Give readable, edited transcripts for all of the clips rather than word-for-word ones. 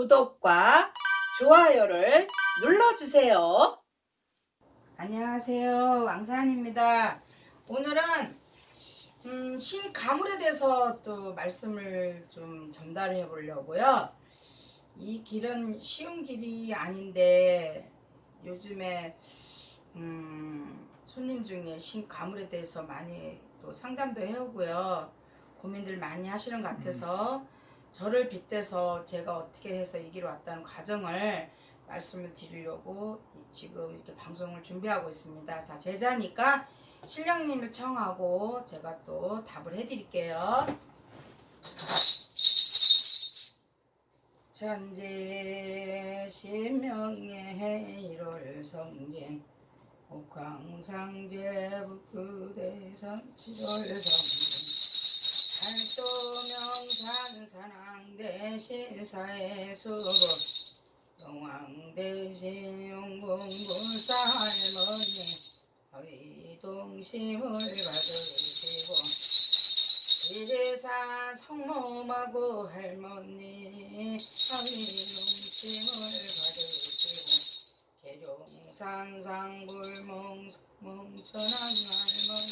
구독과 좋아요를 눌러주세요. 안녕하세요. 왕산입니다. 오늘은 신가물에 대해서 또 말씀을 좀 전달해 보려고요. 이 길은 쉬운 길이 아닌데 요즘에 손님 중에 신가물에 대해서 많이 또 상담도 해오고요. 고민들 많이 하시는 것 같아서 저를 빗대서 제가 어떻게 해서 이 길을 왔다는 과정을 말씀을 드리려고 지금 이렇게 방송을 준비하고 있습니다. 자, 제자니까 신령님을 청하고 제가 또 답을 해드릴게요. 천재 신명의 일월 성진 옥황상제 북구대성 7월 성진 팔도명산 산항대 시사의 수고 동황대신 용궁불사 할머니 하위동심을 받으시고 지리산 성모마고 할머니 하위동심을 받으시고 계룡산상불멍천한 할머니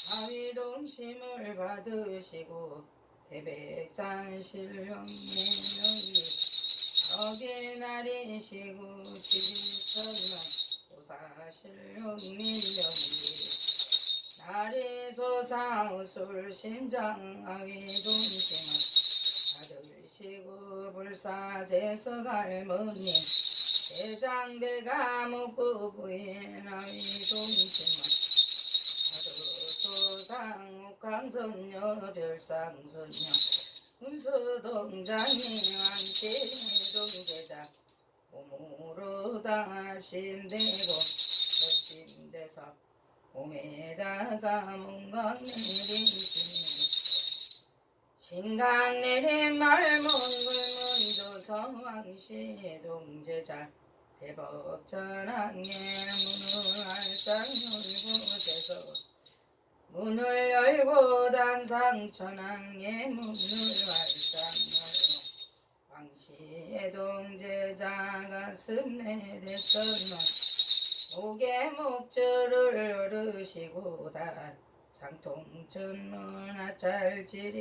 하위동심을 받으시고 대백산 신령님명이 어기날이시고 지리천만 보사신령님명이 나리소상술신장 하위동심을 받으시고 불사제석 할머니 대장대가 묵고 부인 하위동심을 받으소상 옥황선녀 별상선녀 운수동장님 함께 동제자 몸으로 답심되고 덕심돼서 몸에다가 문강 내리시네 신강 내림 말문불문도 성왕시 동제자 대법전항에 문을 활짝 문을 열고 단상천왕의 문을 활짝 열고 왕시의 동제자 가슴에 대천만 목에 목줄을 오르시고다 상통천문 아찰지리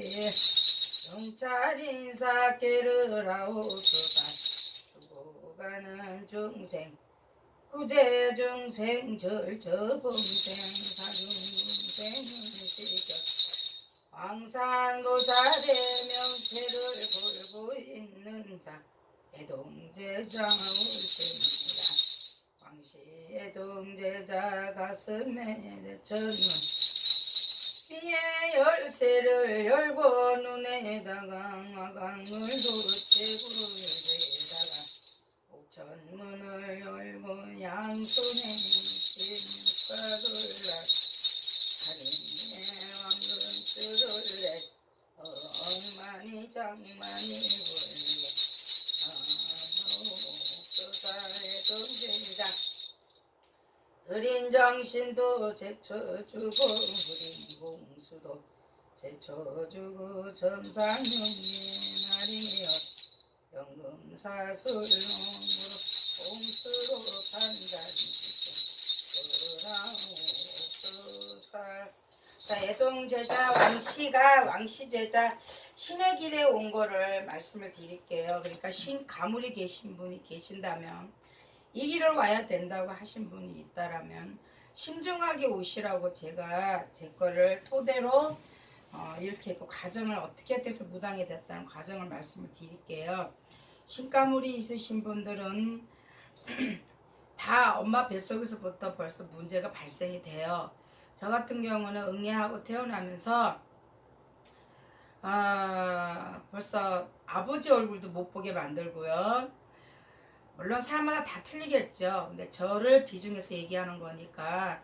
경찰 인사께를 하옵소서 두고 가는 중생 구제 중생 절저범생 사중생을 시켜 왕산도사의 명체를 걸고 있는다 애동제자 올십니다 왕시의 동제자 가슴에 대천문 비의 열쇠를 열고 눈에다가 화강을 돋치고 입에다가 옥천문을 열고 양손에 신가돌라 살인의 왕근줄을 엉만이 장만이 불리에 옥수사의 동제자 흐린 정신도 제쳐주고 흐린 공수도 제쳐주고 천상용의 날이여 영금사술용으로 공수로 판단지고 자, 애동제자 왕시제자 신의 길에 온 거를 말씀을 드릴게요. 그러니까 신가물이 계신 분이 계신다면 이 길을 와야 된다고 하신 분이 있다라면 신중하게 오시라고 제가 제 거를 토대로 이렇게 그 과정을 어떻게 돼서 무당이 됐다는 과정을 말씀을 드릴게요. 신가물이 있으신 분들은 다 엄마 뱃속에서부터 벌써 문제가 발생이 돼요. 저 같은 경우는 응애하고 태어나면서 벌써 아버지 얼굴도 못 보게 만들고요. 물론 사람마다 다 틀리겠죠. 근데 저를 비중해서 얘기하는 거니까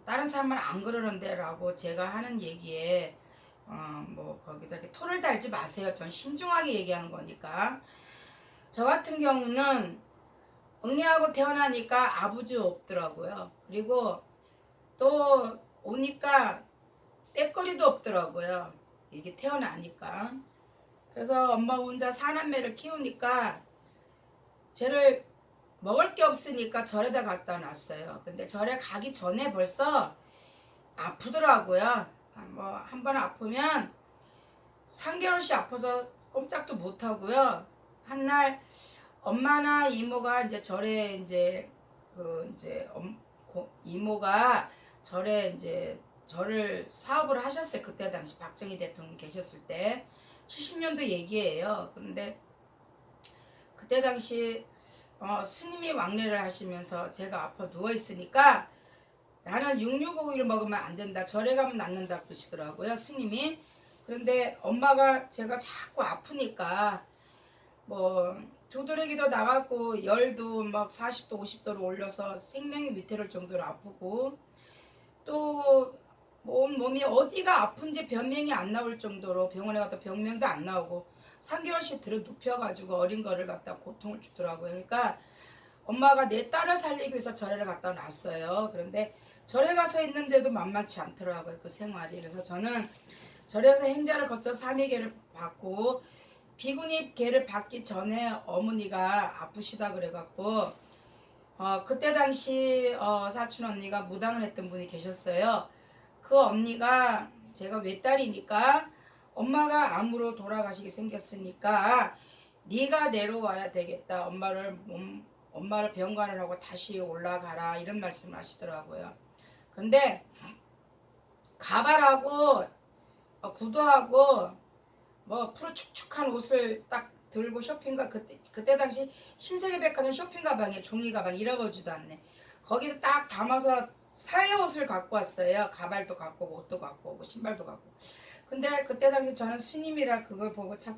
다른 사람은 안 그러는데 라고 제가 하는 얘기에 뭐 거기다 이렇게 토를 달지 마세요. 전 신중하게 얘기하는 거니까. 저 같은 경우는 응애하고 태어나니까 아버지 없더라고요. 그리고 또 오니까 때거리도 없더라고요. 이게 태어나니까. 그래서 엄마 혼자 사남매를 키우니까 쟤를 먹을 게 없으니까 절에다 갖다 놨어요. 근데 절에 가기 전에 벌써 아프더라고요. 뭐 한 번 아프면 3개월씩 아파서 꼼짝도 못 하고요. 한날 엄마나 이모가 이제 절에 이제 이모가 절에 이제 절을 사업을 하셨어요. 그때 당시 박정희 대통령 계셨을 때 70년도 얘기예요. 그런데 그때 당시 스님이 왕래를 하시면서 제가 아파 누워 있으니까 나는 육류고기를 먹으면 안 된다. 절에 가면 낫는다 그러시더라고요. 스님이. 그런데 엄마가 제가 자꾸 아프니까 뭐 두드러기도 나갔고 열도 막 40도 50도로 올려서 생명이 위태로울 정도로 아프고 또 몸이 어디가 아픈지 변명이 안 나올 정도로 병원에 가도 병명도 안 나오고 3개월씩 들어 눕혀가지고 어린 거를 갖다 고통을 주더라고요. 그러니까 엄마가 내 딸을 살리기 위해서 절에를 갖다 놨어요. 그런데 절에 가서 있는데도 만만치 않더라고요. 그 생활이. 그래서 저는 절에서 행자를 거쳐 3위계를 받고 비구니 계를 받기 전에 어머니가 아프시다 그래갖고 그때 당시 사촌 언니가 무당을 했던 분이 계셨어요. 그 언니가 제가 외딸이니까 엄마가 암으로 돌아가시게 생겼으니까 네가 내려와야 되겠다. 엄마를 병간을 하고 다시 올라가라 이런 말씀을 하시더라고요. 근데 가발하고 구두하고 뭐 푸르축축한 옷을 딱 들고 쇼핑가 그때 당시 신세계백화점 쇼핑 가방에 종이 가방 잃어버지도 않네. 거기다 딱 담아서 사회 옷을 갖고 왔어요. 가발도 갖고 오고 옷도 갖고 오고 신발도 갖고. 근데 그때 당시 저는 스님이라 그걸 보고 참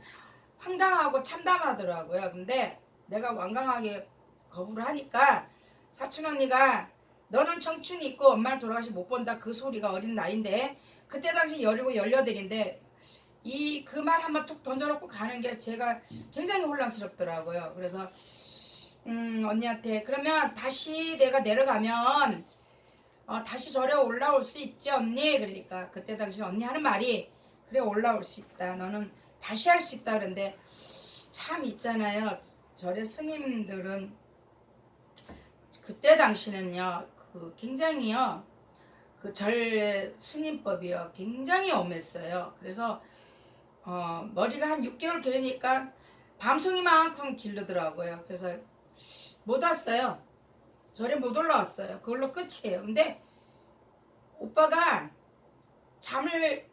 황당하고 참담하더라고요. 근데 내가 완강하게 거부를 하니까 사촌 언니가 너는 청춘이 있고 엄마를 돌아가시 못 본다 그 소리가 어린 나이인데 그때 당시 17, 18인데 그 말 한번 툭 던져놓고 가는 게 제가 굉장히 혼란스럽더라고요. 그래서 언니한테 그러면 다시 내가 내려가면 다시 절에 올라올 수 있지 언니? 그러니까 그때 당시 언니 하는 말이 그래 올라올 수 있다. 너는 다시 할 수 있다. 그런데 참 있잖아요. 절의 스님들은 그때 당시는요. 굉장히요. 그 절 스님법이요. 굉장히 엄했어요. 그래서 머리가 한 6개월 기르니까 밤송이만큼 기르더라고요. 그래서 못 왔어요. 절에 못 올라왔어요. 그걸로 끝이에요. 근데 오빠가 잠을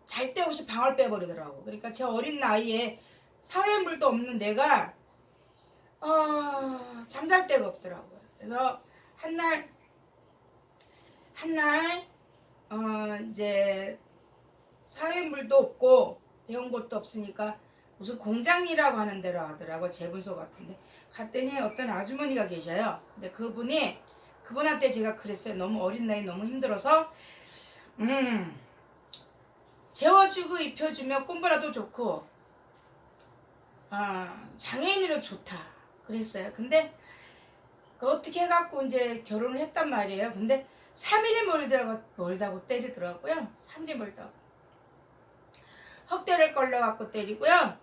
잘 때 없이 방을 빼버리더라고. 그러니까 제 어린 나이에 사회물도 없는 내가 잠잘 데가 없더라고요. 그래서 한날 이제 사회물도 없고 배운 것도 없으니까 무슨 공장이라고 하는 데로 하더라고. 재분소 같은데 갔더니 어떤 아주머니가 계셔요. 근데 그분한테 제가 그랬어요. 너무 어린 나이 너무 힘들어서 재워주고 입혀주면 꼼보라도 좋고 장애인으로 좋다 그랬어요. 근데 어떻게 해갖고 이제 결혼을 했단 말이에요. 근데 3일이 멀다고 때리더라고요. 3일이 멀다고 헉대를 걸러갖고 때리고요.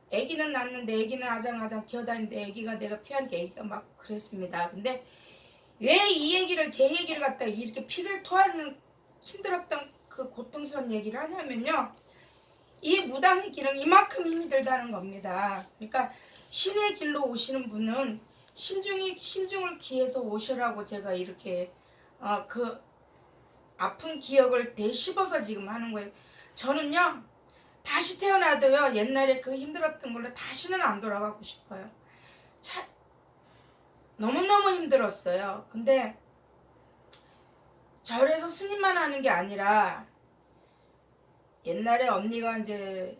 애기는 낳는데 애기는 아장아장 기어다니는데 애기가 내가 피하니까 애기가 막 그랬습니다. 근데 왜 이 얘기를 제 얘기를 갖다 이렇게 피를 토하는 힘들었던 그 고통스러운 얘기를 하냐면요. 이 무당의 길은 이만큼 힘이 들다는 겁니다. 그러니까 신의 길로 오시는 분은 심중을 기해서 오시라고 제가 이렇게 그 아픈 기억을 되씹어서 지금 하는 거예요. 저는요 다시 태어나도요 옛날에 그 힘들었던 걸로 다시는 안 돌아가고 싶어요. 너무너무 힘들었어요. 근데 절에서 스님만 하는 게 아니라 옛날에 언니가 이제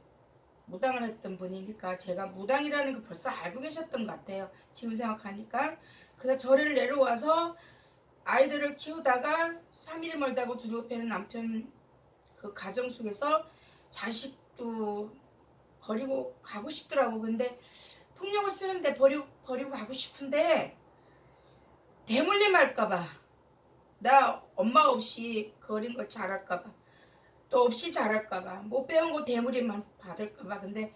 무당을 했던 분이니까 제가 무당이라는 거 벌써 알고 계셨던 것 같아요. 지금 생각하니까. 그래서 절을 내려와서 아이들을 키우다가 3일이 멀다고 두루 패는 남편 그 가정 속에서 자식도 버리고 가고 싶더라고. 근데 폭력을 쓰는데 버리고 가고 싶은데 대물림 할까봐 나 엄마 없이 그 어린 걸 잘할까봐 또 없이 자랄까봐 못 배운 거 대물림만 받을까봐 근데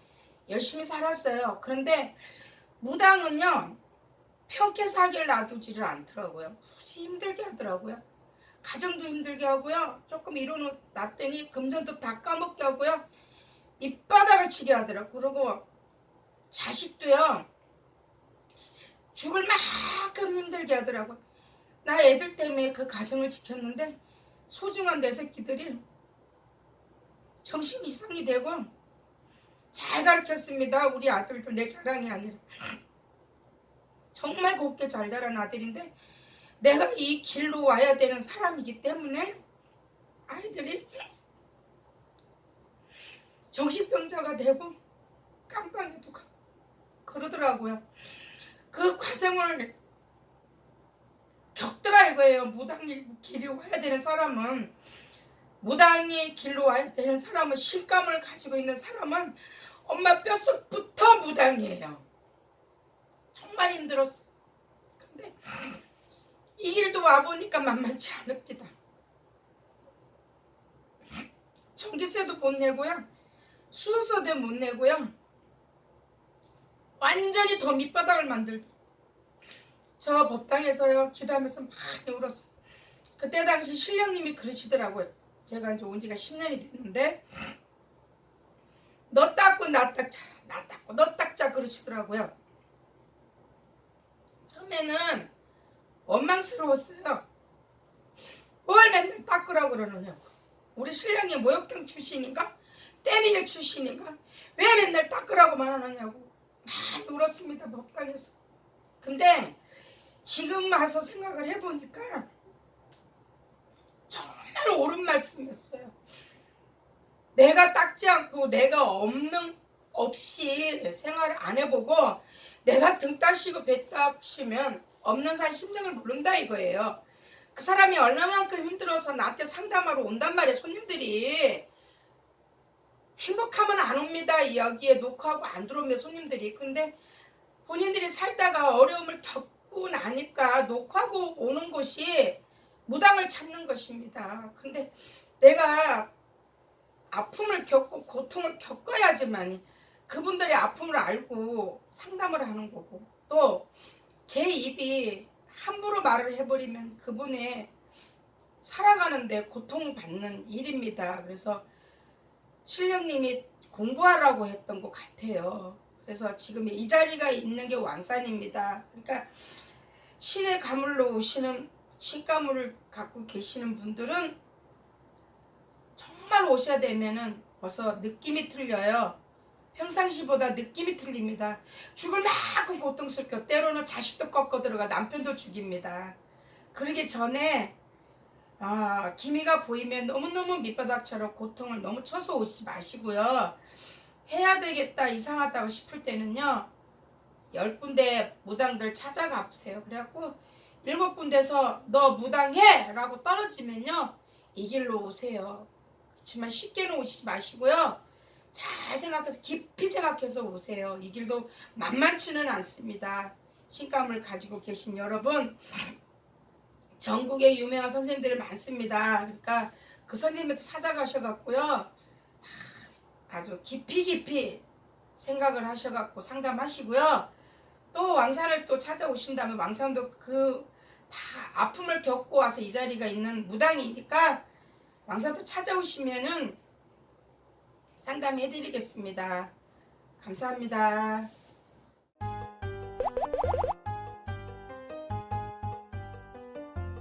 열심히 살았어요. 그런데 무당은요 평생 살기를 놔두지를 않더라고요. 무지 힘들게 하더라고요. 가정도 힘들게 하고요. 조금 일어났더니 금전도 다 까먹게 하고요. 밑바닥을 치게 하더라고요. 그리고 자식도요. 죽을 만큼 힘들게 하더라고요. 나 애들 때문에 그 가정을 지켰는데 소중한 내 새끼들이 정신 이상이 되고 잘 가르쳤습니다. 우리 아들들 내 자랑이 아니라 정말 곱게 잘 자란 아들인데 내가 이 길로 와야 되는 사람이기 때문에 아이들이 정신병자가 되고 깜빵에도 가고 그러더라고요. 그 과정을 겪더라 이거예요. 무당의 길로 와야 되는 사람은 무당의 길로 와야 되는 사람은 신감을 가지고 있는 사람은 엄마 뼛속부터 무당이에요. 정말 힘들었어. 근데 이 길도 와보니까 만만치 않읍니다. 전기세도 못 내고요. 수도세도 못 내고요. 완전히 더 밑바닥을 만들죠. 저 법당에서요 기도하면서 많이 울었어요. 그때 당시 신령님이 그러시더라고요. 제가 이제 온 지가 10년이 됐는데 너 닦고 나 닦자 나 닦고 너 닦자 그러시더라고요. 처음에는 원망스러웠어요. 뭘 맨날 닦으라고 그러느냐고. 우리 신령이 모욕탕 출신인가? 때밀 출신인가? 왜 맨날 닦으라고만 하느냐고 많이 울었습니다. 법당에서. 근데 지금 와서 생각을 해보니까 정말 옳은 말씀이었어요. 내가 닦지 않고 내가 없이 생활을 안 해보고 내가 등 따시고 배 따시면 없는 사람 심정을 모른다 이거예요. 그 사람이 얼마만큼 힘들어서 나한테 상담하러 온단 말이에요. 손님들이 행복하면 안 옵니다. 여기에 녹화하고 안 들어오면 손님들이. 근데 본인들이 살다가 어려움을 겪고 나니까 녹화하고 오는 곳이 무당을 찾는 것입니다. 근데 내가 아픔을 겪고 고통을 겪어야지만 그분들의 아픔을 알고 상담을 하는 거고 또 제 입이 함부로 말을 해버리면 그분의 살아가는데 고통받는 일입니다. 그래서 신령님이 공부하라고 했던 것 같아요. 그래서 지금 이 자리가 있는 게 왕산입니다. 그러니까 신의 가물로 오시는 신가물을 갖고 계시는 분들은 정말 오셔야 되면은 벌써 느낌이 틀려요. 평상시보다 느낌이 틀립니다. 죽을 만큼 고통스럽고 때로는 자식도 꺾어 들어가 남편도 죽입니다. 그러기 전에 기미가 보이면 너무너무 밑바닥처럼 고통을 너무 쳐서 오지 마시고요. 해야 되겠다 이상하다고 싶을 때는요 10군데 무당들 찾아가 보세요. 그래갖고 7군데서 너 무당해! 라고 떨어지면요 이 길로 오세요. 그렇지만 쉽게는 오시지 마시고요. 잘 생각해서 깊이 생각해서 오세요. 이 길도 만만치는 않습니다. 신감을 가지고 계신 여러분 전국에 유명한 선생님들이 많습니다. 그러니까 그 선생님한테 찾아가셔갖고요 아주 깊이 생각을 하셔갖고 상담하시고요. 또 왕산을 또 찾아오신다면 왕산도 그 다 아픔을 겪고 와서 이 자리가 있는 무당이니까 왕산도 찾아오시면은 상담해드리겠습니다. 감사합니다.